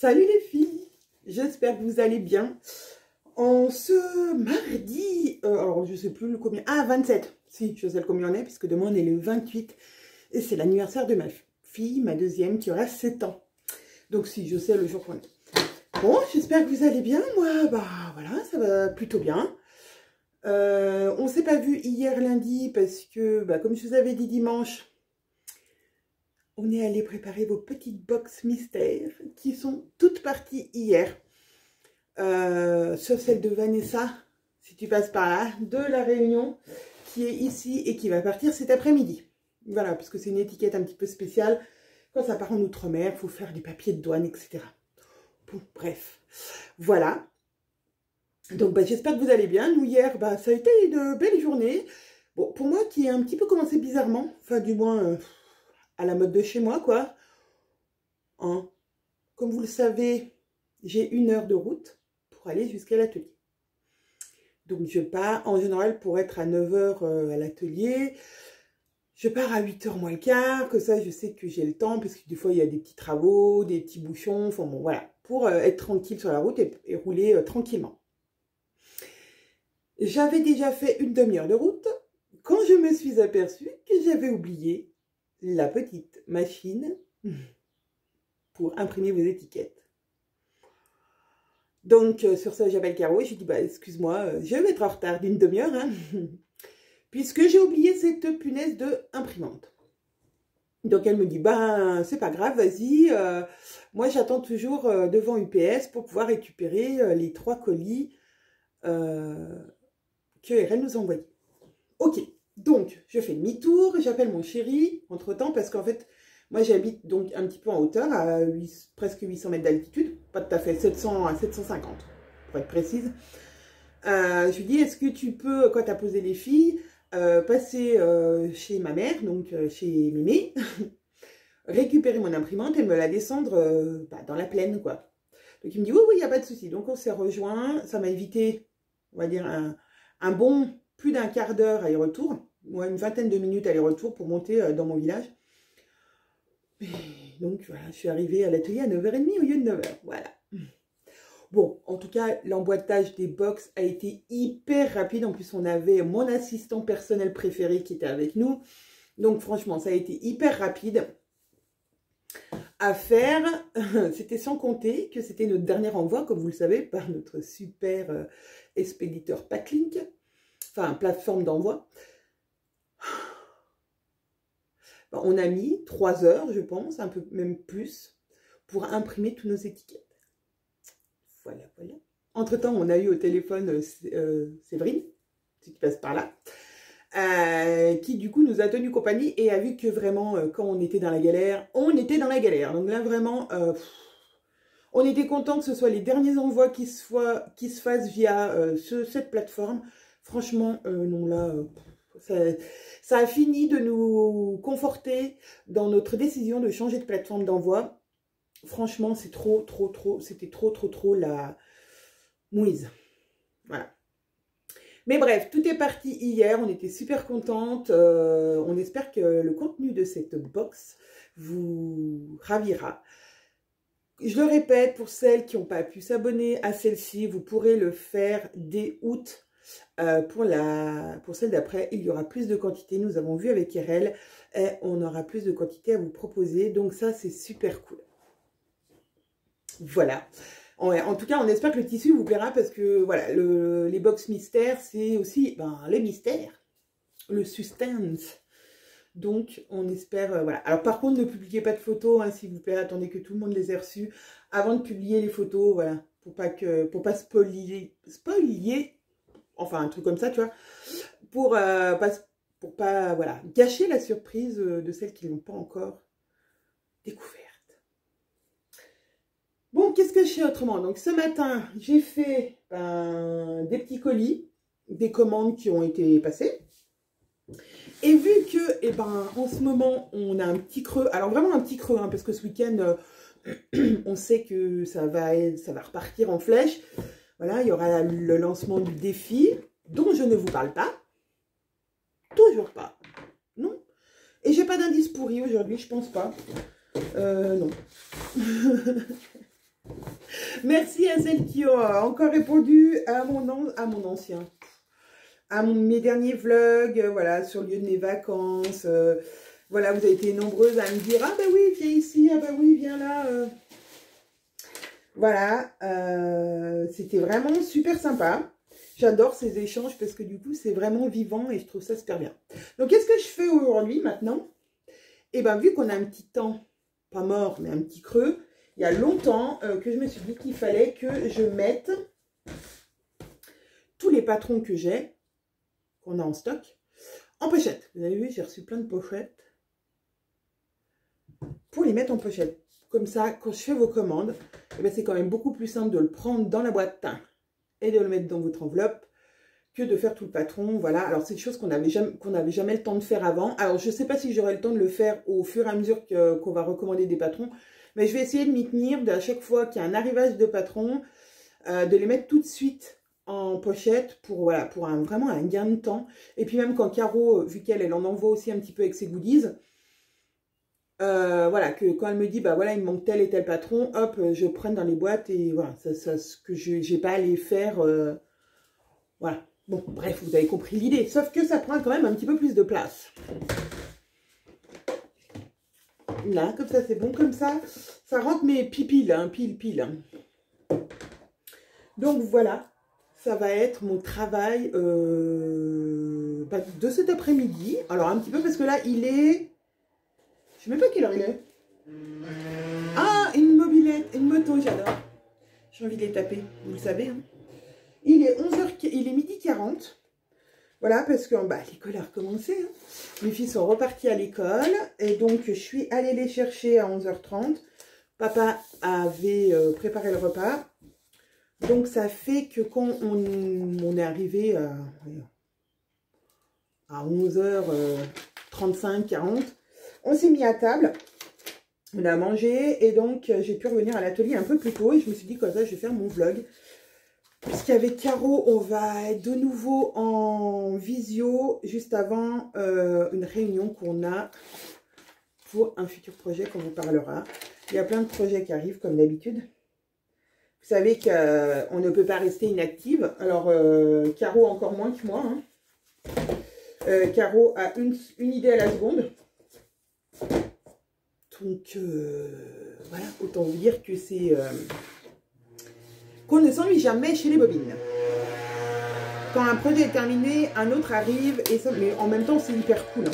Salut les filles, j'espère que vous allez bien. En ce mardi, alors je sais plus le combien, 27, si je sais le combien on est, puisque demain on est le 28, et c'est l'anniversaire de ma fille, ma deuxième, qui aura 7 ans. Donc si, je sais le jour qu'on est. Bon, j'espère que vous allez bien, moi, bah voilà, ça va plutôt bien. On s'est pas vu hier lundi, parce que, bah, comme je vous avais dit dimanche, on est allé préparer vos petites box mystères qui sont toutes parties hier. Sauf celle de Vanessa, si tu passes par là, de la Réunion, qui est ici et qui va partir cet après-midi. Voilà, parce que c'est une étiquette un petit peu spéciale. Quand ça part en Outre-mer, il faut faire des papiers de douane, etc. Bon, bref, voilà. Donc, bah, j'espère que vous allez bien. Nous, hier, bah, ça a été une belle journée. Bon, pour moi, qui a un petit peu commencé bizarrement, enfin, du moins... à la mode de chez moi, quoi. Hein. Comme vous le savez, j'ai 1 heure de route pour aller jusqu'à l'atelier. Donc, je pars, en général, pour être à 9 h à l'atelier. Je pars à 8 h moins le quart, que ça, je sais que j'ai le temps, parce que des fois, il y a des petits travaux, des petits bouchons, enfin bon, voilà, pour être tranquille sur la route et rouler tranquillement. J'avais déjà fait une demi-heure de route, quand je me suis aperçue que j'avais oublié la petite machine pour imprimer vos étiquettes. Donc, sur ça, j'appelle Caro et je lui dis, bah, excuse-moi, je vais être en retard d'une demi-heure, hein, puisque j'ai oublié cette punaise de imprimante. Donc, elle me dit, bah, c'est pas grave, vas-y, moi, j'attends toujours devant UPS pour pouvoir récupérer les 3 colis que RL nous a envoyés. Ok, donc, je fais demi-tour, j'appelle mon chéri, entre-temps, parce qu'en fait, moi, j'habite donc un petit peu en hauteur, à presque 800 mètres d'altitude, pas tout à fait, 700 à 750, pour être précise. Je lui dis, est-ce que tu peux, quand tu as posé les filles, passer chez ma mère, donc chez Mémé, récupérer mon imprimante et me la descendre dans la plaine, quoi. Donc, il me dit, oui, il n'y a pas de souci. Donc, on s'est rejoints, ça m'a évité, on va dire, un bon plus d'un quart d'heure aller-retour, ou une vingtaine de minutes aller-retour pour monter dans mon village. Et donc, voilà, je suis arrivée à l'atelier à 9 h 30 au lieu de 9 h. Voilà. Bon, en tout cas, l'emboîtage des box a été hyper rapide. En plus, on avait mon assistant personnel préféré qui était avec nous. Donc, franchement, ça a été hyper rapide à faire. C'était sans compter que c'était notre dernier envoi, comme vous le savez, par notre super expéditeur Packlink. Enfin, plateforme d'envoi. On a mis 3 heures, je pense, un peu même plus, pour imprimer toutes nos étiquettes. Voilà, voilà. Entre-temps, on a eu au téléphone Séverine, si tu passes par là, qui du coup nous a tenu compagnie et a vu que vraiment, quand on était dans la galère, on était dans la galère. Donc là, vraiment, on était content que ce soit les derniers envois qui se fassent via cette plateforme. Franchement, non, là... ça a fini de nous conforter dans notre décision de changer de plateforme d'envoi. Franchement, c'est c'était trop la mouise. Voilà. Mais bref, tout est parti hier, on était super contentes. On espère que le contenu de cette box vous ravira. Je le répète, pour celles qui n'ont pas pu s'abonner à celle-ci, vous pourrez le faire dès août. Pour celle d'après, il y aura plus de quantité. Nous avons vu avec RL et on aura plus de quantité à vous proposer. Donc ça, c'est super cool. Voilà. En tout cas, on espère que le tissu vous plaira parce que voilà, les box mystères, c'est aussi les mystères, le suspense. Donc, on espère, voilà. Alors, par contre, ne publiez pas de photos, hein, s'il vous plaît. Attendez que tout le monde les ait reçues avant de publier les photos, voilà. Pour pas spoiler, enfin, un truc comme ça, tu vois. Pour pas, voilà, gâcher la surprise de celles qui ne l'ont pas encore découverte. Bon, qu'est-ce que je fais autrement? Donc, ce matin, j'ai fait des petits colis, des commandes qui ont été passées. Et vu que, en ce moment, on a un petit creux, alors vraiment un petit creux, hein, parce que ce week-end, on sait que ça va repartir en flèche. Voilà, il y aura le lancement du défi, dont je ne vous parle pas. Toujours pas. Non. Et j'ai pas d'indice pourri aujourd'hui, je pense pas. Non. Merci à celles qui ont encore répondu à mes derniers vlogs, voilà, sur le lieu de mes vacances. Voilà, vous avez été nombreuses à me dire, ah bah oui, viens ici, ah bah oui, viens là. Voilà, c'était vraiment super sympa. J'adore ces échanges parce que du coup, c'est vraiment vivant et je trouve ça super bien. Donc, qu'est-ce que je fais aujourd'hui maintenant? Et bien, vu qu'on a un petit temps, pas mort, mais un petit creux, il y a longtemps que je me suis dit qu'il fallait que je mette tous les patrons que j'ai, qu'on a en stock, en pochette. Vous avez vu, j'ai reçu plein de pochettes pour les mettre en pochette. Comme ça, quand je fais vos commandes, c'est quand même beaucoup plus simple de le prendre dans la boîte et de le mettre dans votre enveloppe que de faire tout le patron. Voilà, alors c'est des choses qu'on n'avait jamais le temps de faire avant. Alors, je ne sais pas si j'aurai le temps de le faire au fur et à mesure qu'on va recommander des patrons, mais je vais essayer de m'y tenir, à chaque fois qu'il y a un arrivage de patron, de les mettre tout de suite en pochette pour, voilà, pour vraiment un gain de temps. Et puis même quand Caro, vu qu'elle en envoie aussi un petit peu avec ses goodies, voilà, que quand elle me dit, bah voilà, il me manque tel et tel patron, hop, je prenne dans les boîtes et voilà, ce que je n'ai pas à les faire, voilà. Bon, bref, vous avez compris l'idée, sauf que ça prend quand même un petit peu plus de place. Là, comme ça, c'est bon, comme ça rentre mes pipiles, hein, pile. Donc voilà, ça va être mon travail de cet après-midi. Alors un petit peu parce que là, il est... Je sais même pas quelle heure il est. Ah, une mobilette, une moto, j'adore. J'ai envie de les taper, vous le savez. Hein. Il est 11h, il est midi 40. Voilà, parce que l'école a recommencé. Hein. Mes filles sont reparties à l'école. Et donc, je suis allée les chercher à 11h30. Papa avait préparé le repas. Donc, ça fait que quand on est arrivé à 11h35, 40, on s'est mis à table. On a mangé et donc j'ai pu revenir à l'atelier un peu plus tôt. Et je me suis dit, comme ça, je vais faire mon vlog. Puisqu'avec Caro, on va être de nouveau en visio juste avant une réunion qu'on a pour un futur projet qu'on vous parlera. Il y a plein de projets qui arrivent comme d'habitude. Vous savez qu'on ne peut pas rester inactive. Alors, Caro encore moins que moi. Hein. Caro a une idée à la seconde. Donc, voilà, autant vous dire que c'est... qu'on ne s'ennuie jamais chez les bobines. Quand un projet est terminé, un autre arrive, et ça, mais en même temps, c'est hyper cool. Hein,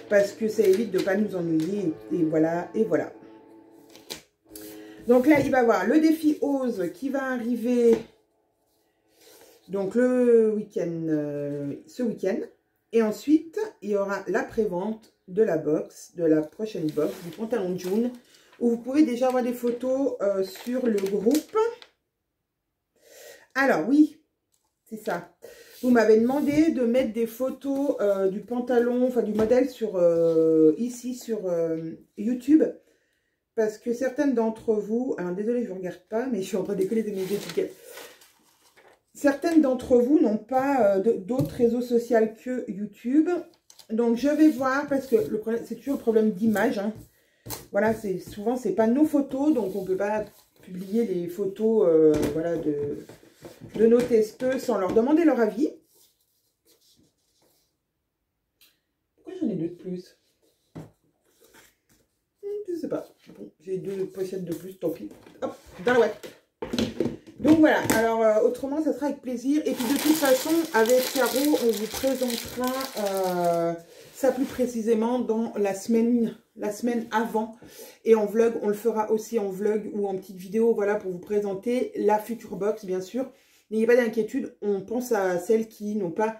parce que ça évite de ne pas nous ennuyer, et voilà, et voilà. Donc là, il va y avoir le défi Ose qui va arriver donc le week-end, ce week-end. Et ensuite, il y aura la prévente de la box, de la prochaine box, du pantalon de June, où vous pouvez déjà avoir des photos sur le groupe. Alors oui, c'est ça. Vous m'avez demandé de mettre des photos du pantalon, enfin du modèle sur ici sur YouTube. Parce que certaines d'entre vous, alors désolé, je ne regarde pas, mais je suis en train de décoller de mes étiquettes. Certaines d'entre vous n'ont pas d'autres réseaux sociaux que YouTube. Donc je vais voir, parce que le problème, c'est toujours le problème d'image. Hein. Voilà, souvent c'est pas nos photos, donc on ne peut pas publier les photos voilà, de nos testeux sans leur demander leur avis. Pourquoi j'en ai deux de plus? Je sais pas. Bon, j'ai deux pochettes de plus, tant pis. Hop, dans la boîte. Donc voilà, alors autrement ça sera avec plaisir. Et puis de toute façon, avec Caro, on vous présentera ça plus précisément dans la semaine avant. Et en vlog, on le fera aussi en vlog ou en petite vidéo, voilà, pour vous présenter la future box, bien sûr. N'ayez pas d'inquiétude, on pense à celles qui n'ont pas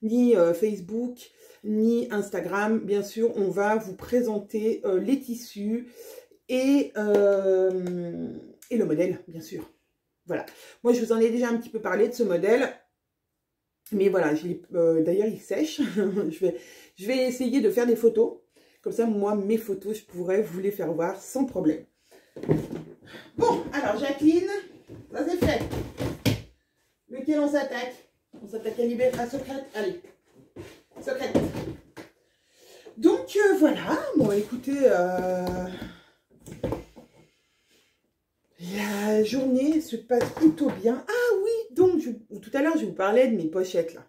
ni Facebook, ni Instagram. Bien sûr, on va vous présenter les tissus et le modèle, bien sûr. Voilà. Moi, je vous en ai déjà un petit peu parlé de ce modèle. Mais voilà, d'ailleurs, il sèche. je vais essayer de faire des photos. Comme ça, moi, mes photos, je pourrais vous les faire voir sans problème. Bon, alors, Jacqueline, ça c'est fait. Lequel on s'attaque? On s'attaque à Secrète. Allez, Secrète. Donc, voilà. Bon, écoutez... Là, journée se passe plutôt bien. Ah oui, donc tout à l'heure, je vous parlais de mes pochettes là.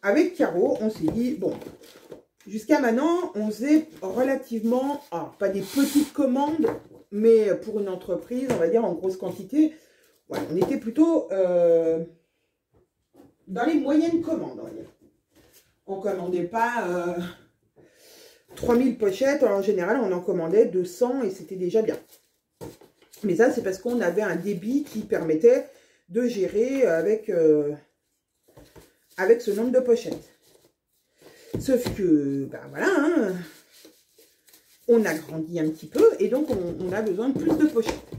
Avec Caro, on s'est dit, bon, jusqu'à maintenant, on faisait relativement, alors pas des petites commandes, mais pour une entreprise, on va dire en grosse quantité, ouais, on était plutôt dans les moyennes commandes, on va dire. On ne commandait pas 3000 pochettes, en général, on en commandait 200 et c'était déjà bien. Mais ça, c'est parce qu'on avait un débit qui permettait de gérer avec ce nombre de pochettes. Sauf que, ben voilà, hein, on a grandi un petit peu et donc on a besoin de plus de pochettes.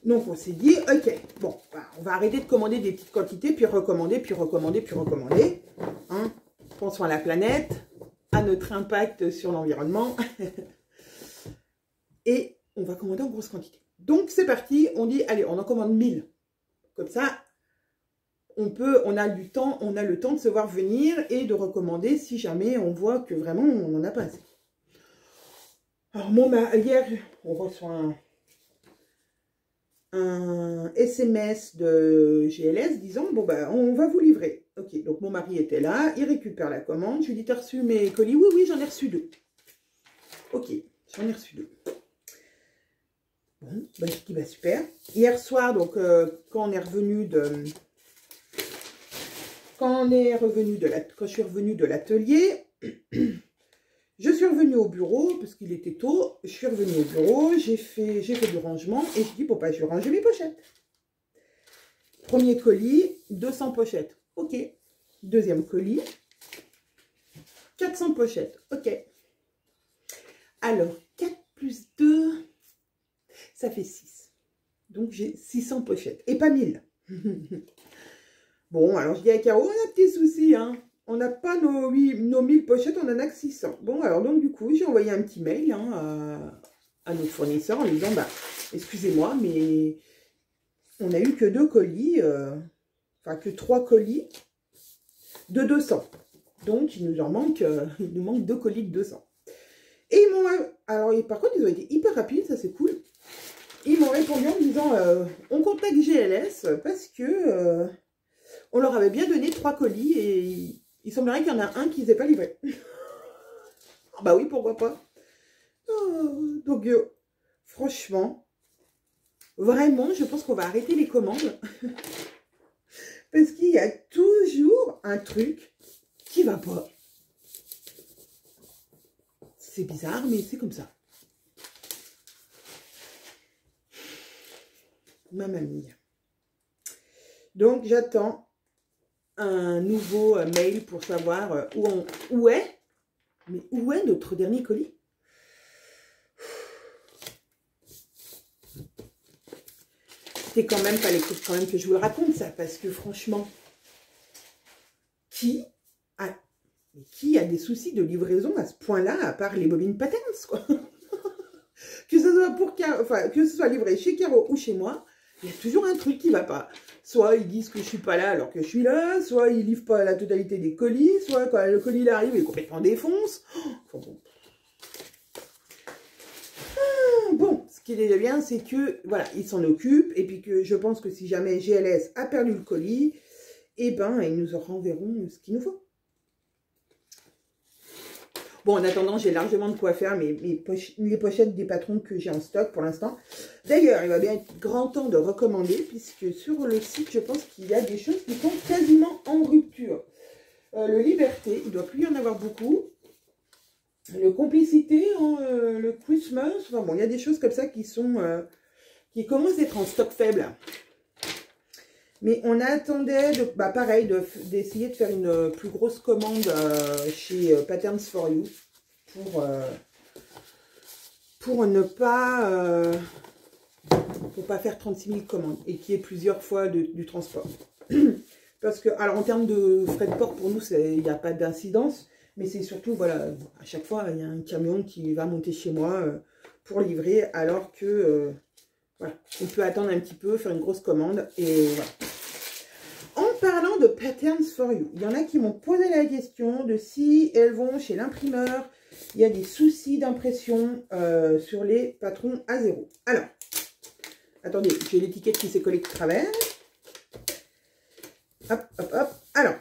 Donc on s'est dit, ok, bon, ben, on va arrêter de commander des petites quantités, puis recommander, puis recommander, puis recommander. Hein. Pensons à la planète, à notre impact sur l'environnement. Et on va commander en grosse quantité. Donc c'est parti, on dit, allez, on en commande 1000. Comme ça, on a le temps de se voir venir et de recommander si jamais on voit que vraiment on n'en a pas assez. Alors hier, on reçoit un SMS de GLS disant, bon ben on va vous livrer. Ok, donc mon mari était là, il récupère la commande, je lui dis, t'as reçu mes colis? Oui, oui, j'en ai reçu 2. Ok, j'en ai reçu 2. Bon, ben, je dis, bah super. Hier soir, donc quand je suis revenue de l'atelier, je suis revenue au bureau, parce qu'il était tôt, je suis revenue au bureau, j'ai fait du rangement, et je dis, bon, bah, je vais ranger mes pochettes. Premier colis, 200 pochettes, ok. Deuxième colis, 400 pochettes, ok. Alors, 4 plus 2, ça fait 6. Donc, j'ai 600 pochettes, et pas 1000. Bon, alors je dis à Caro, on a un petit souci, hein. On n'a pas nos 1000 pochettes, on en a que 600. Bon, alors donc du coup, j'ai envoyé un petit mail hein, à notre fournisseur en lui disant, bah, excusez-moi, mais on n'a eu que 2 colis, enfin que 3 colis de 200. Donc, il nous manque 2 colis de 200. Et ils m'ont, alors par contre, ils ont été hyper rapides, ça c'est cool. Ils m'ont répondu en me disant, on contacte GLS parce que... on leur avait bien donné 3 colis et il semblerait qu'il y en a un qui ne s'est pas livré. Bah oui, pourquoi pas. Donc, franchement, vraiment, je pense qu'on va arrêter les commandes. Parce qu'il y a toujours un truc qui ne va pas. C'est bizarre, mais c'est comme ça. Ma mamie. Donc, j'attends un nouveau mail pour savoir où est notre dernier colis. C'est quand même, fallait quand même que je vous le raconte ça, parce que franchement, qui a des soucis de livraison à ce point-là, à part les bobines Patterns, quoi. Que ce soit livré chez Caro ou chez moi, il y a toujours un truc qui ne va pas. Soit ils disent que je ne suis pas là alors que je suis là, soit ils ne livrent pas la totalité des colis, soit quand le colis arrive, il est complètement défonce. Bon, ce qui est déjà bien, c'est que, voilà, ils s'en occupent, et puis que je pense que si jamais GLS a perdu le colis, eh ben, ils nous renverront ce qu'il nous faut. Bon, en attendant, j'ai largement de quoi faire les pochettes des patrons que j'ai en stock pour l'instant. D'ailleurs, il va bien être grand temps de recommander, puisque sur le site, je pense qu'il y a des choses qui sont quasiment en rupture. Le Liberté, il ne doit plus y en avoir beaucoup. Le Complicité, le Christmas, enfin bon, il y a des choses comme ça qui commencent à être en stock faible. Mais on attendait, pareil, d'essayer de faire une plus grosse commande chez Patterns for You pour ne pas, faire 36 000 commandes et qu'il y ait plusieurs fois du transport. Parce que, alors en termes de frais de port, pour nous, il n'y a pas d'incidence, mais c'est surtout, voilà, à chaque fois, il y a un camion qui va monter chez moi pour livrer, alors que, voilà, on peut attendre un petit peu, faire une grosse commande, et voilà. En parlant de Patterns for You, il y en a qui m'ont posé la question de si elles vont chez l'imprimeur, il y a des soucis d'impression sur les patrons A0. Alors, Attendez, j'ai l'étiquette qui s'est collée de travers. Hop, hop, hop. Alors,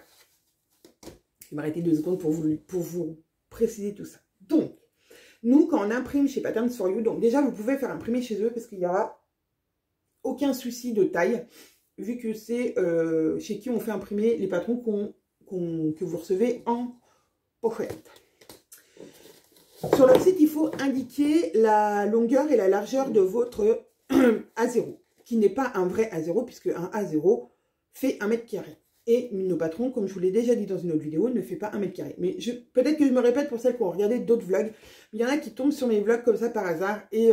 je vais m'arrêter 2 secondes pour vous préciser tout ça. Donc, nous, quand on imprime chez Patterns for You, donc déjà, vous pouvez faire imprimer chez eux parce qu'il n'y aura aucun souci de taille, vu que c'est chez qui on fait imprimer les patrons que vous recevez en pochette. Sur leur site, il faut indiquer la longueur et la largeur de votre A0, qui n'est pas un vrai A0, puisque un A0 fait 1 mètre carré. Et nos patrons, comme je vous l'ai déjà dit dans une autre vidéo, ne fait pas 1 mètre carré. Mais peut-être que je me répète pour celles qui ont regardé d'autres vlogs. Il y en a qui tombent sur mes vlogs comme ça par hasard. Et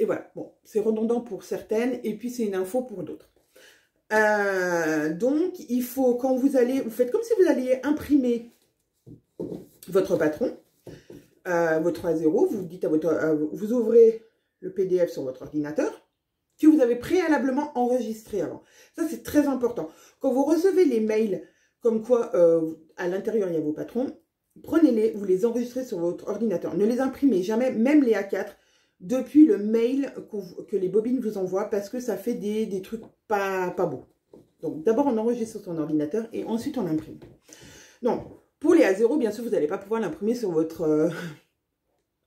voilà, bon, c'est redondant pour certaines, et puis c'est une info pour d'autres. Donc, il faut, quand vous faites comme si vous alliez imprimer votre patron, votre A0, vous dites vous ouvrez le PDF sur votre ordinateur, que vous avez préalablement enregistré avant. Ça, c'est très important. Quand vous recevez les mails, comme quoi à l'intérieur, il y a vos patrons, prenez-les, vous les enregistrez sur votre ordinateur. Ne les imprimez jamais, même les A4, depuis le mail que les bobines vous envoient, parce que ça fait des trucs pas beaux. Donc, d'abord, on enregistre sur son ordinateur et ensuite, on imprime. Donc, pour les A0, bien sûr, vous n'allez pas pouvoir l'imprimer sur votre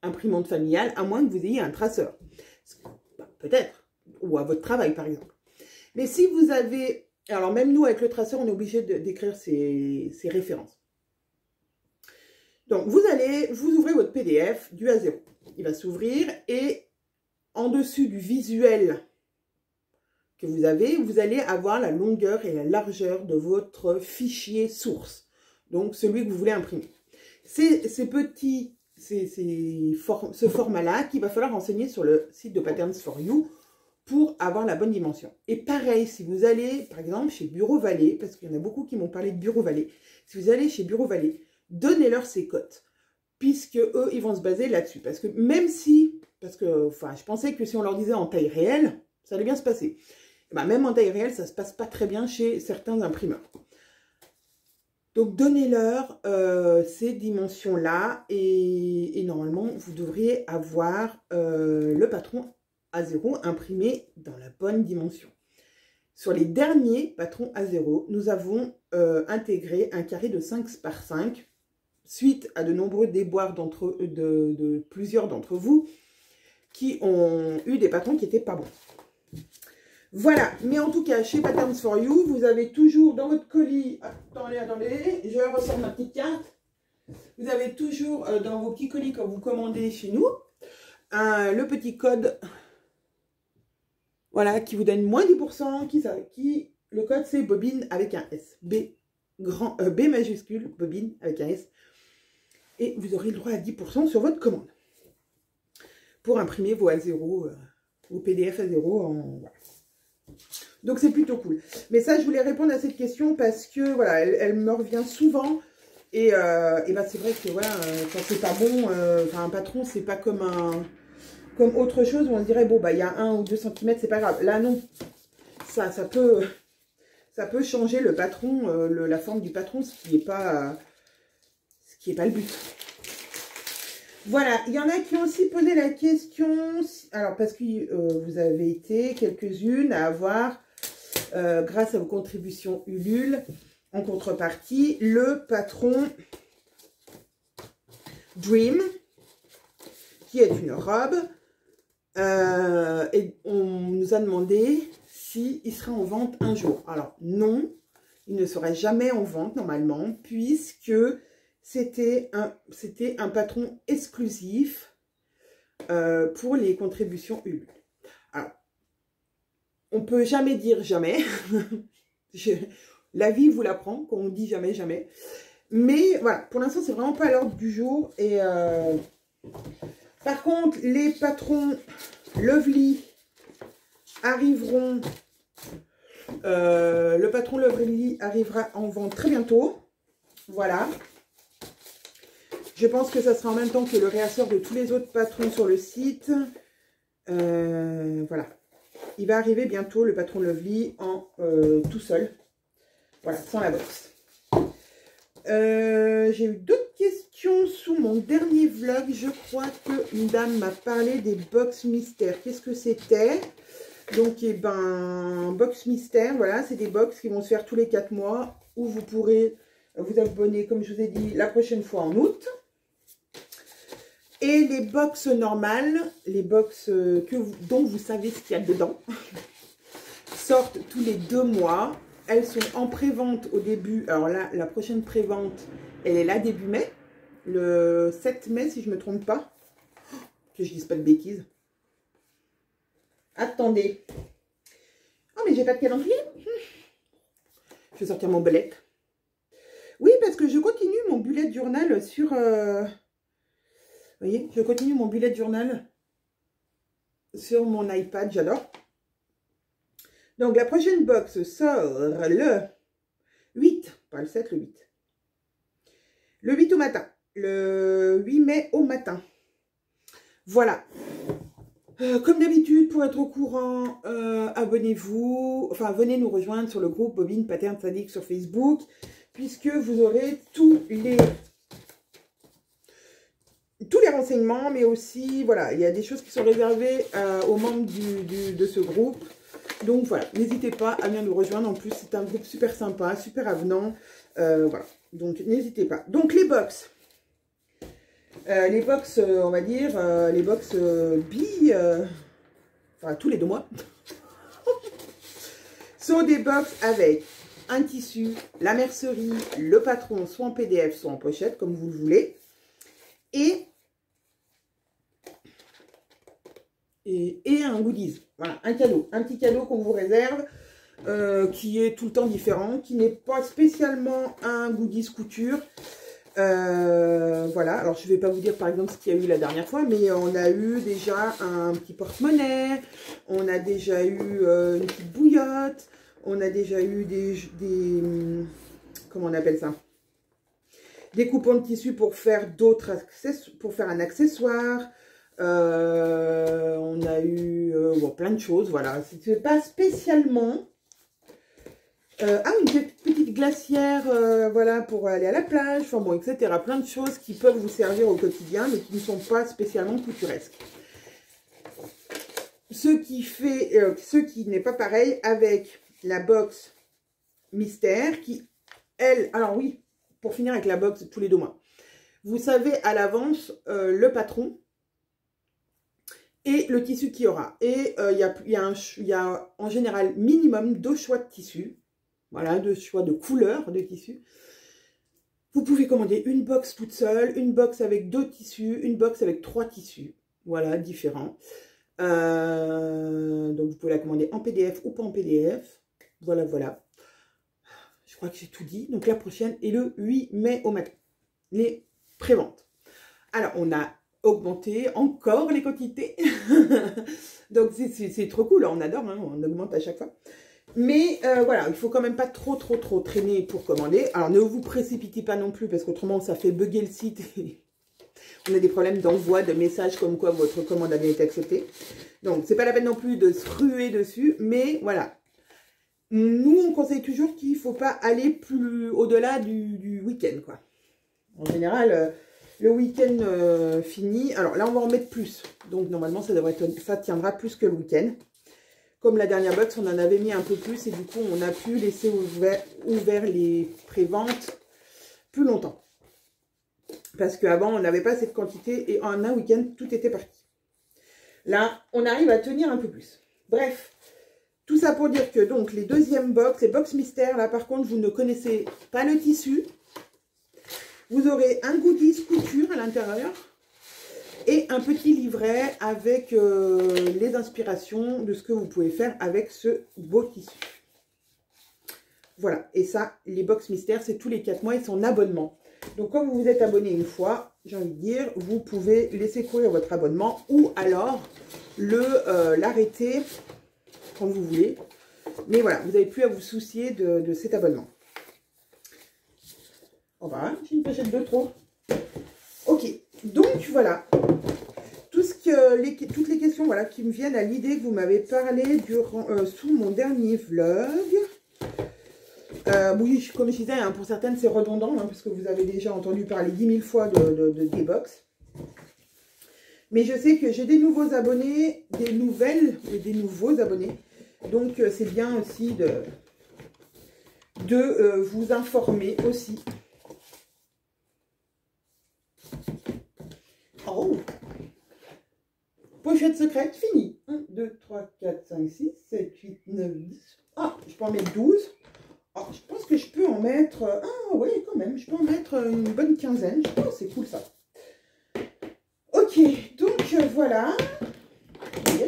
imprimante familiale, à moins que vous ayez un traceur. Peut-être. Ou à votre travail, par exemple. Mais si vous avez... Alors, même nous, avec le traceur, on est obligé d'écrire ces références. Donc, vous ouvrez votre PDF du A0. Il va s'ouvrir et en dessus du visuel que vous allez avoir la longueur et la largeur de votre fichier source. Donc, celui que vous voulez imprimer. C'est ce format-là qu'il va falloir renseigner sur le site de Patterns for You pour avoir la bonne dimension. Et pareil, si vous allez, par exemple, chez Bureau Vallée, parce qu'il y en a beaucoup qui m'ont parlé de Bureau Vallée, si vous allez chez Bureau Vallée, donnez-leur ces cotes, puisque eux, ils vont se baser là-dessus. Parce que même si, je pensais que si on leur disait en taille réelle, ça allait bien se passer. Ben, même en taille réelle, ça ne se passe pas très bien chez certains imprimeurs. Donc, donnez-leur ces dimensions-là et normalement, vous devriez avoir le patron A0 imprimé dans la bonne dimension. Sur les derniers patrons A0, nous avons intégré un carré de 5 par 5 suite à de nombreux déboires de plusieurs d'entre vous qui ont eu des patrons qui n'étaient pas bons. Voilà, mais en tout cas, chez Patterns for You, vous avez toujours dans votre colis, attendez, je ressors ma petite carte, vous avez toujours dans vos petits colis quand vous commandez chez nous, le petit code, voilà, qui vous donne moins 10%, le code c'est bobine avec un S, B majuscule, bobine avec un S, et vous aurez le droit à 10% sur votre commande, pour imprimer vos A0, vos PDF A0 voilà. Donc, c'est plutôt cool. Mais ça, je voulais répondre à cette question parce que, voilà, elle me revient souvent. Et ben, c'est vrai que, voilà, quand c'est pas bon, un patron, c'est pas comme autre chose où on se dirait, bon, bah, il y a 1 ou 2 cm, c'est pas grave. Là, non. Ça peut changer le patron, la forme du patron, ce qui n'est pas le but. Voilà, il y en a qui ont aussi posé la question, alors parce que vous avez été quelques-unes à avoir, grâce à vos contributions Ulule, en contrepartie, le patron Dream, qui est une robe, et on nous a demandé s'il sera en vente un jour. Alors non, il ne sera jamais en vente normalement, puisque c'était un patron exclusif pour les contributions Ulule. Alors, on ne peut jamais dire jamais. La vie vous l'apprend, quand on dit jamais, jamais. Mais voilà, pour l'instant, c'est vraiment pas à l'ordre du jour. Et par contre, les patrons Lovely arriveront. Le patron Lovely arrivera en vente très bientôt. Voilà. Je pense que ça sera en même temps que le réassort de tous les autres patrons sur le site. Voilà. Il va arriver bientôt, le patron Lovely, tout seul. Voilà, sans la box. J'ai eu d'autres questions sous mon dernier vlog. Je crois qu'une dame m'a parlé des box mystères. Qu'est-ce que c'était? Donc, eh ben, box mystère, voilà, c'est des box qui vont se faire tous les 4 mois, où vous pourrez vous abonner, comme je vous ai dit, la prochaine fois en août. Et les box normales, les box dont vous savez ce qu'il y a dedans, sortent tous les 2 mois. Elles sont en pré-vente au début. Alors là, la prochaine pré-vente, elle est là début mai. Le 7 mai, si je ne me trompe pas. Que je dise pas de bêtises. Attendez. Oh, mais j'ai pas de calendrier. Je vais sortir mon bullet. Oui, parce que je continue mon bullet journal sur... Vous voyez, je continue mon bullet journal sur mon iPad, j'adore. Donc, la prochaine box sort le 8, pas le 7, le 8. Le 8 au matin, le 8 mai au matin. Voilà. Comme d'habitude, pour être au courant, abonnez-vous, enfin, venez nous rejoindre sur le groupe Bobine Pattern Sadique sur Facebook, puisque vous aurez tous les renseignements, mais aussi, voilà, il y a des choses qui sont réservées aux membres de ce groupe. Donc voilà, n'hésitez pas à venir nous rejoindre. En plus, c'est un groupe super sympa, super avenant. Voilà, donc n'hésitez pas. Donc les box, on va dire, les box enfin tous les 2 mois, sont des box avec un tissu, la mercerie, le patron, soit en PDF, soit en pochette, comme vous le voulez. Et un goodies. Voilà, un cadeau. Un petit cadeau qu'on vous réserve, qui est tout le temps différent, qui n'est pas spécialement un goodies couture. Voilà, alors je ne vais pas vous dire par exemple ce qu'il y a eu la dernière fois, mais on a eu déjà un petit porte-monnaie, on a déjà eu une petite bouillotte, on a déjà eu des comment on appelle ça? Des coupons de tissu pour faire d'autres accessoires, pour faire un accessoire. On a eu bon, plein de choses, voilà. C'est pas spécialement... une petite glacière, voilà, pour aller à la plage, enfin bon, etc. Plein de choses qui peuvent vous servir au quotidien, mais qui ne sont pas spécialement couturesques. Ce qui n'est pas pareil avec la box mystère, qui, elle, alors oui, pour finir avec la box tous les 2 mois. Vous savez à l'avance le patron et le tissu qu'il y aura. Et il y a en général minimum 2 choix de tissu. Voilà, 2 choix de couleurs de tissu. Vous pouvez commander une box toute seule, une box avec 2 tissus, une box avec 3 tissus. Voilà, différents. Donc vous pouvez la commander en PDF ou pas en PDF. Voilà, voilà. Je crois que j'ai tout dit. Donc la prochaine est le 8 mai au matin. Les préventes. Alors on a augmenté encore les quantités. Donc c'est trop cool. On adore, hein, on augmente à chaque fois. Mais voilà, il faut quand même pas trop traîner pour commander. Alors ne vous précipitez pas non plus, parce qu'autrement ça fait bugger le site. On a des problèmes d'envoi de messages comme quoi votre commande a bien été acceptée. Donc c'est pas la peine non plus de se ruer dessus. Mais voilà, nous on conseille toujours qu'il ne faut pas aller plus au-delà du week-end, quoi. En général, le week-end fini. Alors là on va en mettre plus. Donc normalement ça tiendra plus que le week-end. Comme la dernière box, on en avait mis un peu plus et du coup, on a pu laisser ouvert les préventes plus longtemps. Parce qu'avant, on n'avait pas cette quantité et en un week-end, tout était parti. Là, on arrive à tenir un peu plus. Bref, tout ça pour dire que donc les deuxièmes box, les box mystères, là par contre, vous ne connaissez pas le tissu. Vous aurez un goodies couture à l'intérieur. Et un petit livret avec les inspirations de ce que vous pouvez faire avec ce beau tissu. Voilà. Et ça, les box mystères, c'est tous les 4 mois et son abonnement. Donc, comme vous vous êtes abonné une fois, j'ai envie de dire, vous pouvez laisser courir votre abonnement ou alors l'arrêter quand vous voulez. Mais voilà, vous n'avez plus à vous soucier de cet abonnement. Oh bah, j'ai une pochette de trop. Ok, donc voilà. Toutes les questions, voilà, qui me viennent à l'idée que vous m'avez parlé sous mon dernier vlog. Oui, comme je disais, hein, pour certaines c'est redondant, hein, parce que vous avez déjà entendu parler 10 000 fois des box. Mais je sais que j'ai des nouveaux abonnés, des nouvelles et des nouveaux abonnés. Donc, c'est bien aussi de vous informer aussi. Oh! Pochette secrète, fini. 1, 2, 3, 4, 5, 6, 7, 8, 9, 10. Ah, je peux en mettre 12. Ah, je pense que je peux en mettre... Ah, oui, quand même. Je peux en mettre une bonne quinzaine. Oh, c'est cool, ça. Ok, donc voilà.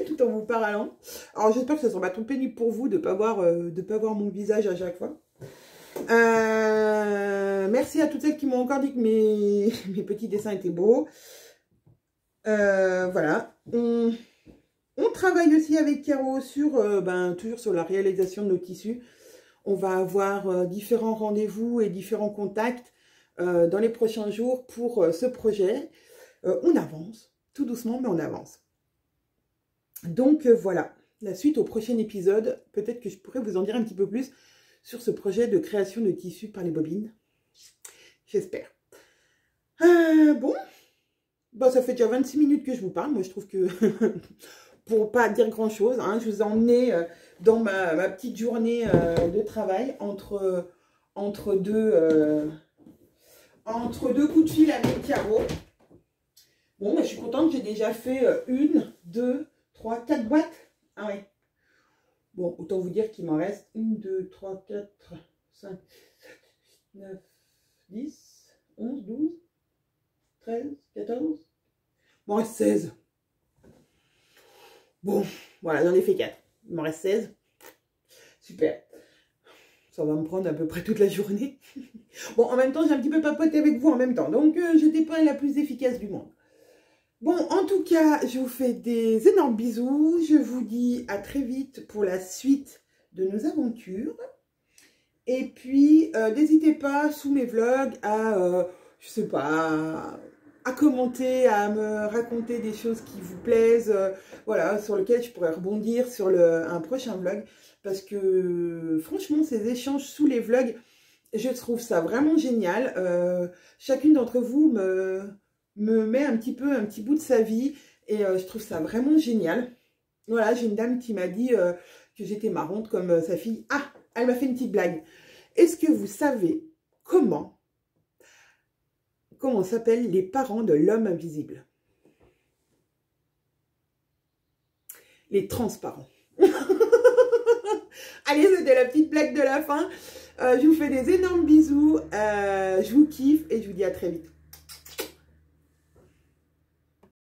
Tout en vous parlant. Alors, j'espère que ça ne sera pas trop pénible pour vous de ne pas voir mon visage à chaque fois. Merci à toutes celles qui m'ont encore dit que mes petits dessins étaient beaux. Voilà. On travaille aussi avec Caro sur, toujours sur la réalisation de nos tissus. On va avoir différents rendez-vous et différents contacts dans les prochains jours pour ce projet. On avance, tout doucement, mais on avance. Donc voilà, la suite au prochain épisode. Peut-être que je pourrais vous en dire un petit peu plus sur ce projet de création de tissus par les bobines. J'espère. Bon, ça fait déjà 26 minutes que je vous parle. Moi, je trouve que, pour pas dire grand-chose, hein, je vous ai emmené dans ma petite journée de travail entre deux coups de fil avec Caro. Bon, je suis contente, j'ai déjà fait 1, 2, 3, 4 boîtes. Ah ouais. Bon, autant vous dire qu'il m'en reste 1, 2, 3, 4, 5, 7, 8, 9, 10, 11, 12, 13, 14. Il m'en reste 16. Bon, voilà, j'en ai fait 4. Il m'en reste 16. Super. Ça va me prendre à peu près toute la journée. Bon, en même temps, j'ai un petit peu papoté avec vous en même temps. Donc, je n'étais pas la plus efficace du monde. Bon, en tout cas, je vous fais des énormes bisous. Je vous dis à très vite pour la suite de nos aventures. Et puis, n'hésitez pas sous mes vlogs à, je sais pas, à commenter, à me raconter des choses qui vous plaisent, voilà, sur lesquelles je pourrais rebondir sur un prochain vlog. Parce que, franchement, ces échanges sous les vlogs, je trouve ça vraiment génial. Chacune d'entre vous me met un petit bout de sa vie et je trouve ça vraiment génial. Voilà, j'ai une dame qui m'a dit que j'étais marrante comme sa fille. Ah, elle m'a fait une petite blague. Est-ce que vous savez comment s'appellent les parents de l'homme invisible? Les transparents. Allez, c'était la petite blague de la fin. Je vous fais des énormes bisous. Je vous kiffe et je vous dis à très vite.